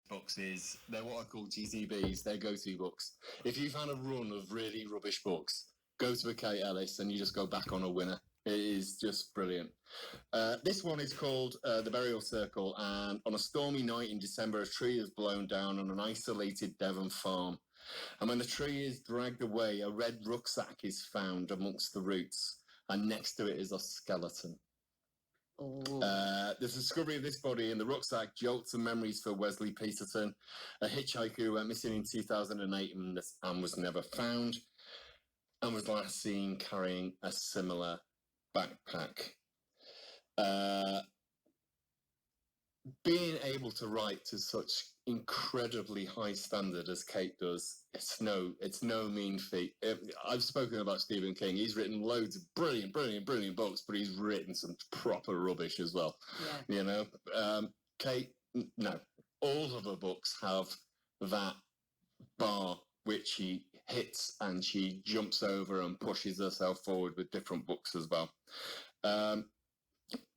books is they're what I call GTBs. They're go-to books. If you've had a run of really rubbish books, go to a Kate Ellis and you just go back on a winner. It is just brilliant. This one is called The Burial Circle, and on a stormy night in December, a tree is blown down on an isolated Devon farm. And when the tree is dragged away, a red rucksack is found amongst the roots, and next to it is a skeleton. The discovery of this body in the rucksack jolts some memories for Wesley Peterson, a hitchhiker who went missing in 2008 and was never found, and was last seen carrying a similar backpack. Being able to write to such incredibly high standard as Kate does, it's no mean feat. I've spoken about Stephen King. He's written loads of brilliant books, but he's written some proper rubbish as well. Yeah. You know, Kate, no, all of her books have that bar which she hits and she jumps over and pushes herself forward with different books as well.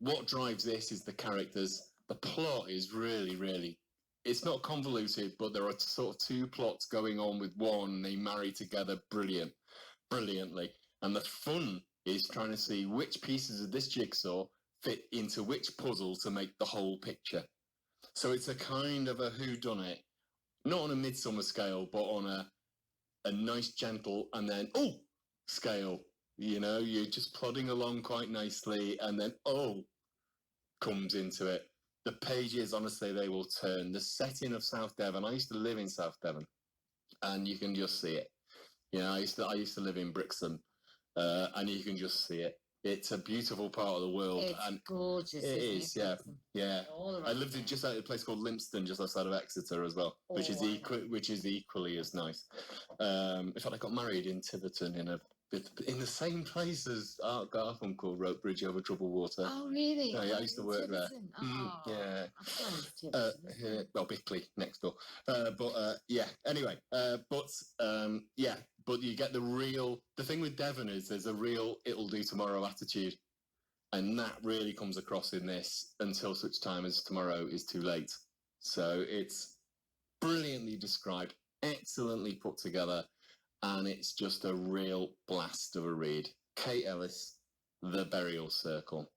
What drives this is the characters. The plot is really, it's not convoluted, but there are sort of two plots going on with one. They marry together brilliantly. And the fun is trying to see which pieces of this jigsaw fit into which puzzle to make the whole picture. So it's a kind of a whodunit, not on a Midsummer scale, but on a nice, gentle, and then, scale. You know, you're just plodding along quite nicely, and then, comes into it. The pages, honestly, they will turn. The setting of South Devon, I used to live in South Devon, and you can just see it. You know, I used to live in Brixham, and you can just see it. It's a beautiful part of the world. It's gorgeous. It is, yeah. I lived in just out a place called Lympston, just outside of Exeter as well, which is equally as nice. In fact, I got married in Tiverton in the same place as Art Garfunkel wrote "Bridge Over Troubled Water." Oh, really? Yeah, I used to work there. Yeah. Well, Bickley next door. Anyway, but you get the thing with Devon is there's a real it'll do tomorrow attitude. And that really comes across in this until such time as tomorrow is too late. So it's brilliantly described, excellently put together, and it's just a real blast of a read. Kate Ellis, The Burial Circle.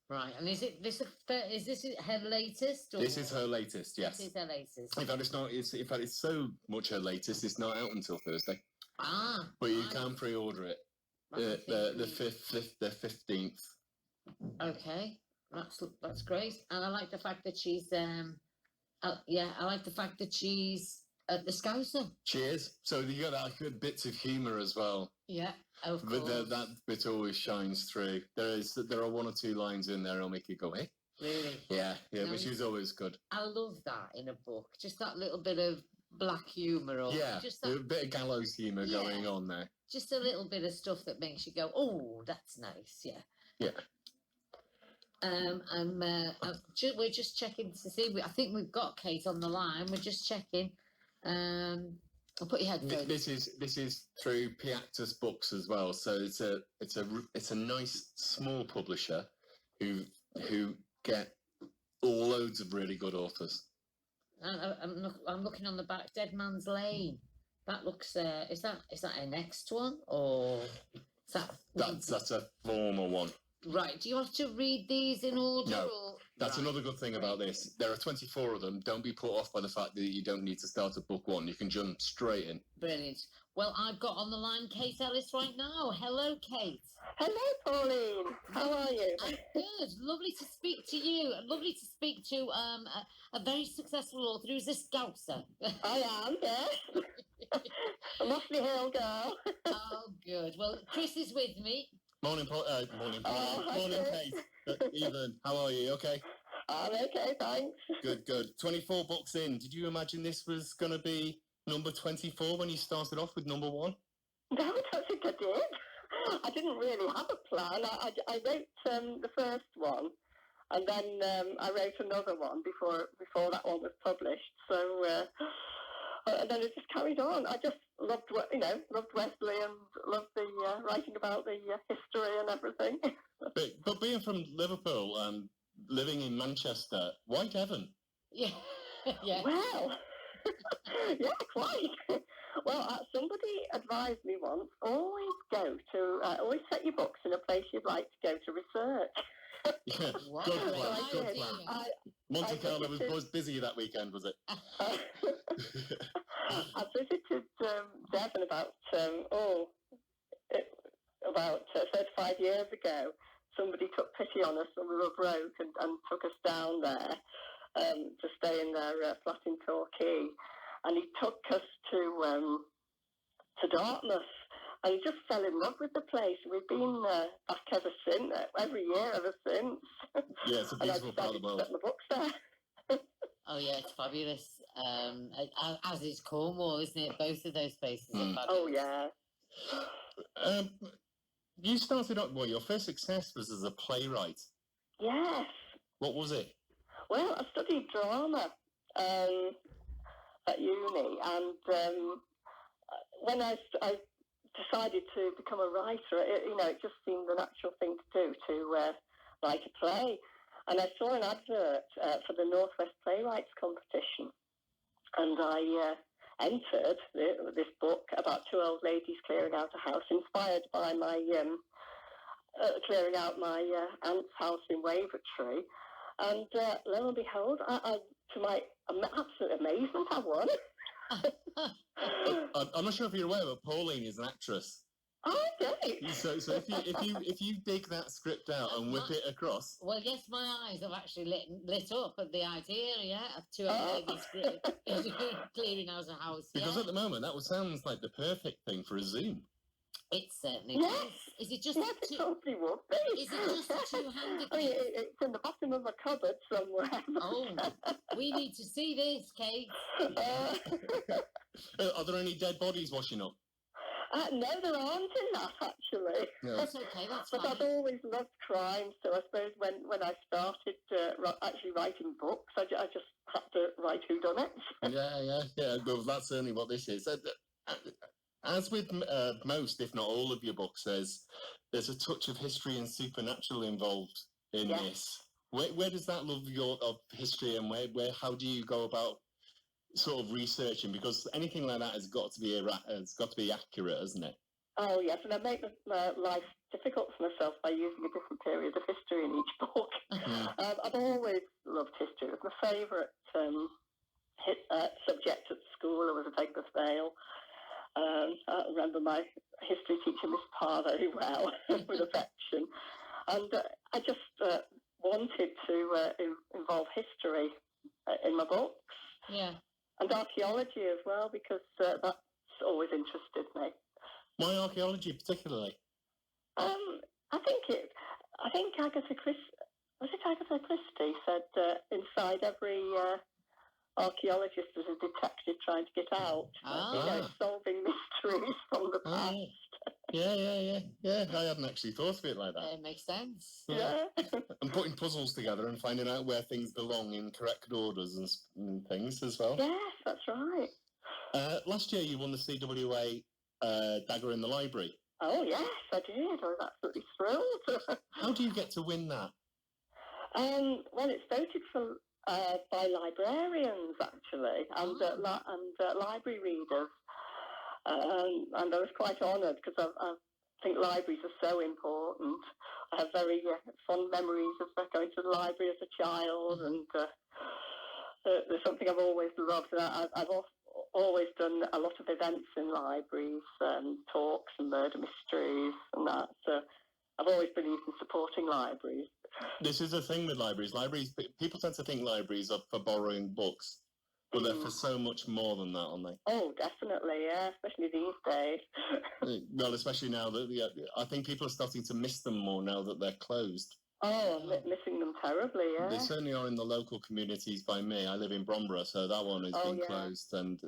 Right, and is this her latest? Or? This is her latest, yes. This is her latest. In fact, it's so much her latest, it's not out until Thursday. But you can pre-order it. The 15th. Okay, that's great, and I like the fact that she's I like the fact that she's the Scouser. She is. So you got that good bits of humour as well. Yeah, of course. But that bit always shines through. There are one or two lines in there that'll make you go, "Hey." Really? Yeah, but she's always good. I love that in a book. Just that little bit of black humour, or just that, a bit of gallows humour going on there. Just a little bit of stuff that makes you go, "Oh, that's nice." Yeah. Yeah. We're just checking to see. I think we've got Kate on the line. We're just checking. I'll put your headphones. This is through Piactus Books as well. So it's a nice small publisher who get loads of really good authors. I'm looking on the back. Dead Man's Lane. That looks. Is that her next one, or is that's a former one? Right. Do you have to read these in order? No. Or? That's another good thing about this. There are 24 of them. Don't be put off by the fact that you don't need to start at book one. You can jump straight in. Brilliant. Well, I've got on the line Kate Ellis right now. Hello, Kate. Hello, Pauline. How are you? I'm good. Lovely to speak to you. Lovely to speak to a very successful author who's a Scouser. I am, yes. A Mossley Hill girl. Oh, good. Well, Chris is with me. Morning, morning, Kate. Evelyn, how are you? Okay? I'm okay, thanks. Good. 24 books in. Did you imagine this was going to be number 24 when you started off with number 1? No, I don't think I did. I didn't really have a plan. I wrote the first one, and then I wrote another one before that one was published. So, and then it just carried on. I just loved Wesley and loved the writing about the history and everything. But being from Liverpool and living in Manchester, why Devon? Yeah. Yeah. Well, yeah, quite. Well, somebody advised me once, always set your books in a place you'd like to go to research. Yeah, What good a great plan, good idea. plan. I, Monte I Carlo visited- was busy that weekend, was it? I visited Devon about 35 years ago. Somebody took pity on us when we were broke and took us down there to stay in their flat in Torquay. And he took us to Dartmouth. And he just fell in love with the place. We've been back ever since, every year ever since. Yeah, it's a And I beautiful part of decided the to world. set my books there. Oh yeah, it's fabulous. As is Cornwall, isn't it? Both of those places are Mm. fabulous. Oh, yeah. You started off, well, your first success was as a playwright. Yes. What was it? Well, I studied drama at uni, and when I decided to become a writer, it just seemed the natural thing to do to write a play. And I saw an advert for the Northwest Playwrights competition, and I entered this book about two old ladies clearing out a house, inspired by my clearing out my aunt's house in Wavertree. And lo and behold, to my absolute amazement, I won. I'm not sure if you're aware, but Pauline is an actress. Oh, great. So if you dig that script out and whip it across, Well, yes, my eyes have actually lit up at the idea, yeah, of two old ladies clearing out a house. because Yeah. at the moment that would sound like the perfect thing for a Zoom. It certainly Yes. does. Is it just Yes, it two? probably would be. Is it just a two-handed? I mean, it's in the bottom of a cupboard somewhere. Oh, we need to see this, Kate. Are there any dead bodies washing up? No, there aren't in that, actually. No. That's okay. That's But I've fine. always loved crime, so I suppose when I started actually writing books, I just had to write whodunits. Yeah. Well, that's certainly what this is. As with most, if not all, of your books, there's a touch of history and supernatural involved in Yes. this. Where does that love of history and how do you go about sort of researching? Because anything like that has got to be accurate, hasn't it? Oh, yes, and I make my life difficult for myself by using a different period of history in each book. I've always loved history. It was my favourite subject at school. It was Edgbaston Vale. I remember my history teacher, Miss Parr, very well, with affection. And I just wanted to involve history in my books. Yeah. And archaeology as well, because that's always interested me. Why archaeology particularly? I think Agatha Christie said inside every archaeologist is a detective trying to get out, solving mysteries from the past. Yeah. I hadn't actually thought of it like that. It makes sense. Yeah. And putting puzzles together and finding out where things belong in correct orders and things as well. Yes, that's right. Last year you won the CWA Dagger in the Library. Oh, yes, I did. I was absolutely thrilled. How do you get to win that? Well, it's voted for by librarians, actually, and library readers. And I was quite honoured because I think libraries are so important. I have very fond memories of going to the library as a child, and there's something I've always loved. And I've always done a lot of events in libraries, talks and murder mysteries and that. So I've always believed in supporting libraries. This is the thing with libraries. People tend to think libraries are for borrowing books, but they're for so much more than that, aren't they? Oh, definitely, yeah, especially these days. Well, especially now that I think people are starting to miss them more now that they're closed. Oh, I'm missing them terribly, yeah. They certainly are in the local communities by me. I live in Bromborough, so that one has been closed, and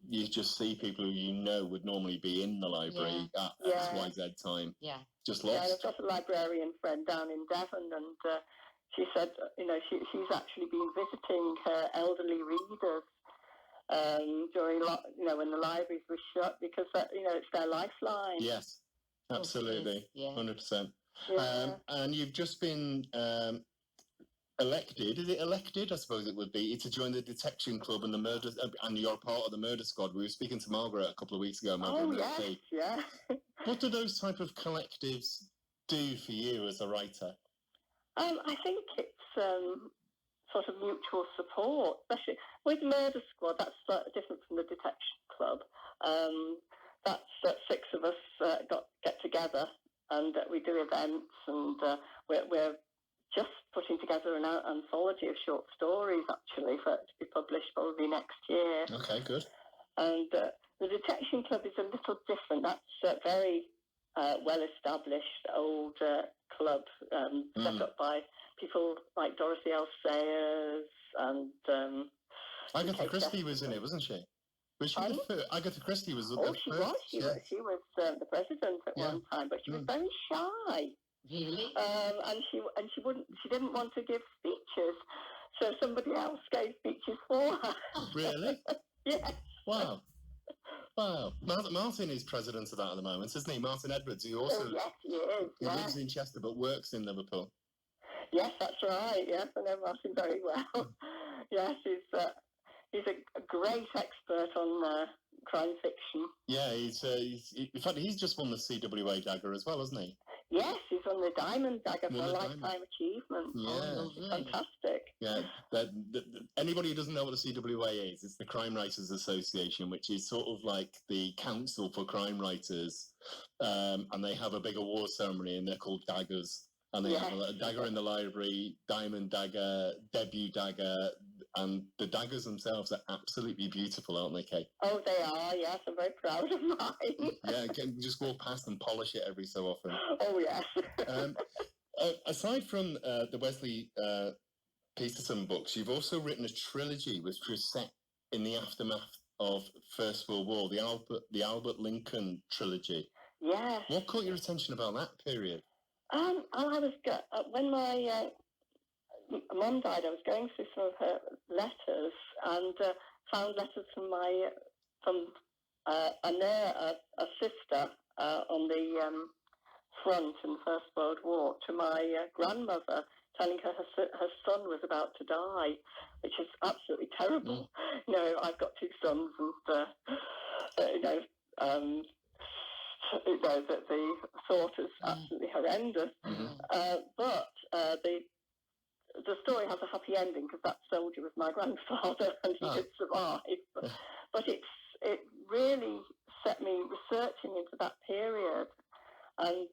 you just see people who you know would normally be in the library at XYZ time. Yeah. Just Yeah, lost. I've got a librarian friend down in Devon, and she said, she's actually been visiting her elderly readers during, when the libraries were shut, because it's their lifeline. Yes, absolutely, Yeah. 100%. Yeah. And you've just been elected. Is it elected? I suppose it would be to join the detection club and the murder, and you're part of the murder squad. We were speaking to Margaret a couple of weeks ago. Margaret Oh, Murphy. yes, yeah. What do those type of collectives do for you as a writer? I think it's sort of mutual support, especially with Murder Squad. That's slightly different from the Detection Club. That's 6 of us get together and we do events, and we're just putting together an anthology of short stories, actually, to be published probably next year. Okay, good. And the Detection Club is a little different. That's very well-established old club set up by people like Dorothy L. Sayers and Agatha Christie was in it, wasn't she? Was she the first? Agatha Christie was the Oh, first. she was. She was the president at one time, but she was very shy. Really? And she didn't want to give speeches, so somebody else gave speeches for her. Really? Yes. Wow. Wow. Martin is president of that at the moment, isn't he? Martin Edwards, who also yes, he is. he lives in Chester but works in Liverpool. Yes, that's right. Yes, I know Martin very well. Yes, he's a great expert on crime fiction. Yeah, in fact, he's just won the CWA Dagger as well, hasn't he? Yes, he's won the Diamond Dagger for Won a the lifetime Diamond. achievement. Yeah. Fantastic. Yeah, anybody who doesn't know what the CWA is, it's the Crime Writers Association, which is sort of like the council for crime writers, and they have a big award ceremony, and they're called daggers, and they have a dagger in the library, Diamond Dagger, Debut Dagger, and the daggers themselves are absolutely beautiful, aren't they, Kate? Oh, they are, yes, I'm very proud of mine. Yeah, you just walk past and polish it every so often. Oh, yes. Aside from the Wesley Peterson books, you've also written a trilogy which was set in the aftermath of First World War, the Albert Lincoln trilogy. Yes. What caught your attention about that period? When my mum died, I was going through some of her letters and found letters from a sister on the front in the First World War to my grandmother, telling her her son was about to die, which is absolutely terrible. You know, I've got 2 sons, and that the thought is absolutely horrendous. But the story has a happy ending because that soldier was my grandfather and he did survive. But it really set me researching into that period and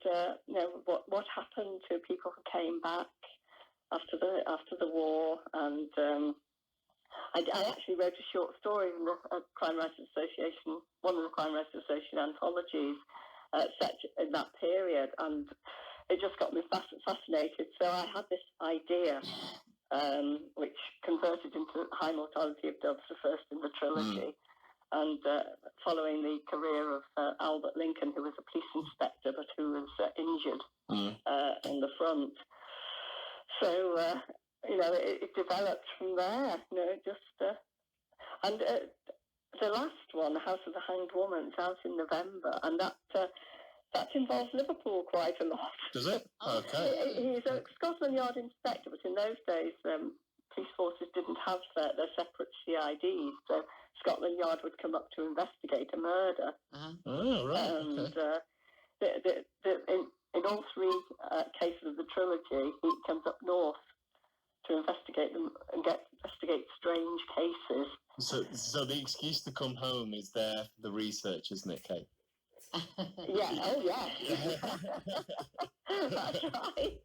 what happened to people who came back after the war. And I actually wrote a short story in the Crime Writers Association, one of the Crime Writers Association anthologies set in that period, and it just got me fascinated. So I had this idea, which converted into High Mortality of Doves, the first in the trilogy, and following the career of Albert Lincoln, who was a police inspector but who was injured on the front. So, it developed from there, and the last one, The House of the Hanged Woman, is out in November, and that involves Liverpool quite a lot. Does it? Okay. He's a Scotland Yard inspector, but in those days, police forces didn't have their separate CIDs, so Scotland Yard would come up to investigate a murder. Oh, right. And in all 3 cases of the trilogy, he comes up north to investigate them and investigate strange cases. So the excuse to come home is there for the research, isn't it, Kate? Yeah, oh yeah. That's right.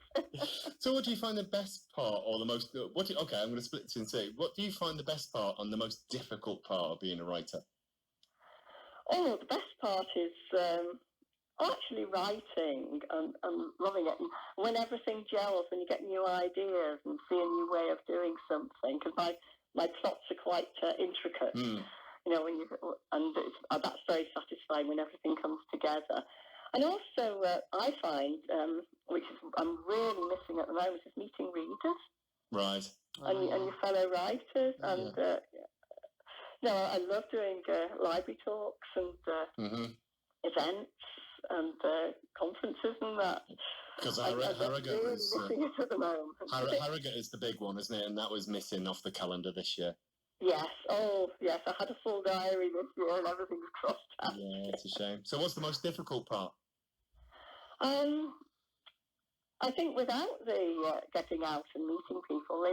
So what do you find the best part or the most, okay, I'm going to split it in 2. What do you find the best part and the most difficult part of being a writer? Oh, the best part is actually writing and loving it. And when everything gels, when you get new ideas and see a new way of doing something, because my plots are quite intricate. That's very satisfying when everything comes together. And also, I find, which is I'm really missing at the moment, is meeting readers. Right. And your fellow writers. And, I love doing library talks and events and conferences and that. Because I'm Harrogate really was missing it at the moment. Harrogate is the big one, isn't it? And that was missing off the calendar this year. Yes. Oh, yes. I had a full diary this year, and everything's crossed out. Yeah, it's a shame. So, what's the most difficult part? I think without the getting out and meeting people,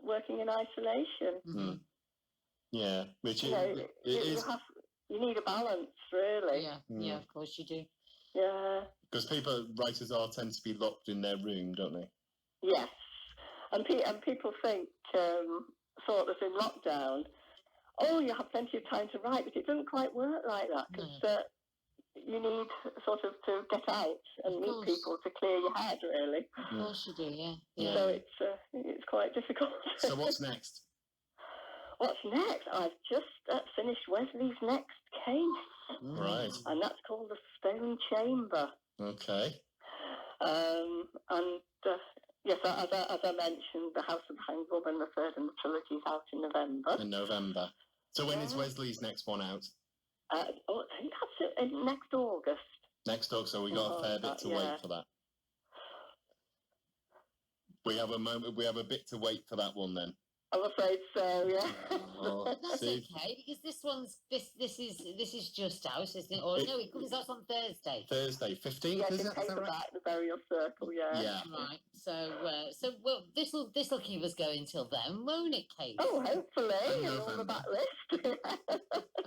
working in isolation. Mhm. Yeah, which You know, it is you need a balance, really. Yeah, yeah, of course you do. Yeah. because writers tend to be locked in their room, don't they? Yes. And people think, sort of in lockdown, oh, you have plenty of time to write, but it doesn't quite work like that because you need sort of to get out and Of meet course. people to clear your head, really. Of course you do, yeah. Yeah. So it's quite difficult. So, what's next? What's next? I've just finished Wesley's next case, Right. and that's called The Stone Chamber. Okay. And yes, as I mentioned, The House of the Hanged Woman, the third in the trilogy, is out in November. In November. So, when is Yeah. Wesley's next one out? I think that's next August. Next August, so we got a fair bit to wait for that. We have a bit to wait for that one then. I'm afraid so. Yeah. Oh, But that's see, okay because this is just out, isn't it? Or no, it comes out on Thursday. Thursday, 15th, Yes, is in it? Is that right? paperback, The Burial Circle. Yeah. Yeah. Right. So well, this'll keep us going till then, won't it, Kate? Oh, hopefully, In you're on the November. back list.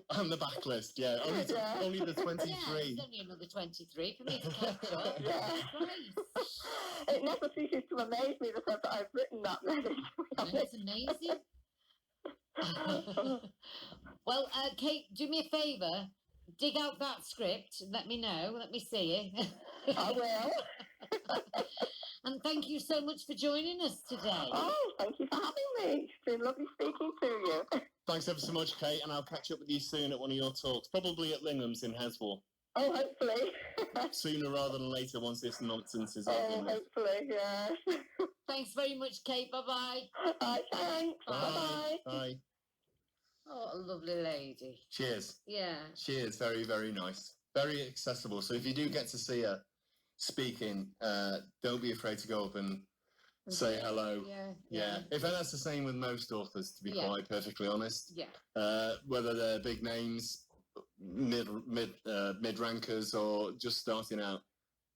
On the backlist, yeah. Yeah. Only the Yeah, 23. it's only another 23 for me to catch up. Yeah. Christ. It never ceases to amaze me the fact that I've written that many. That's amazing. Well, Kate, do me a favour. Dig out that script and let me know. Let me see it. I will. And thank you so much for joining us today. Oh, thank you for having me. It's been lovely speaking to you. Thanks ever so much, Kate, and I'll catch up with you soon at one of your talks, probably at Lingham's in Heswall. Oh, hopefully. Sooner rather than later, once this nonsense is Oh, over. with. hopefully, yes. Thanks very much, Kate. Bye-bye. Thanks. Bye-bye. Bye. Oh, a lovely lady. Cheers. Yeah. She is very, very nice. Very accessible. So if you do get to see her speaking, don't be afraid to go up and say hello. Yeah. In fact, that's the same with most authors, to be Yeah. quite perfectly honest. Yeah. Whether they're big names, mid rankers, or just starting out,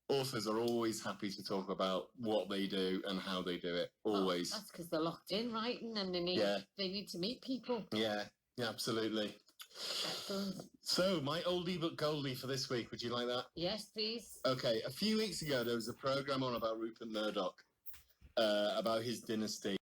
authors are always happy to talk about what they do and how they do it. Always. Oh, that's because they're locked in writing and they need to meet people. Yeah, absolutely. Excellent. So, my oldie but goldie for this week. Would you like that? Yes, please. Okay, a few weeks ago there was a program on about Rupert Murdoch, about his dynasty.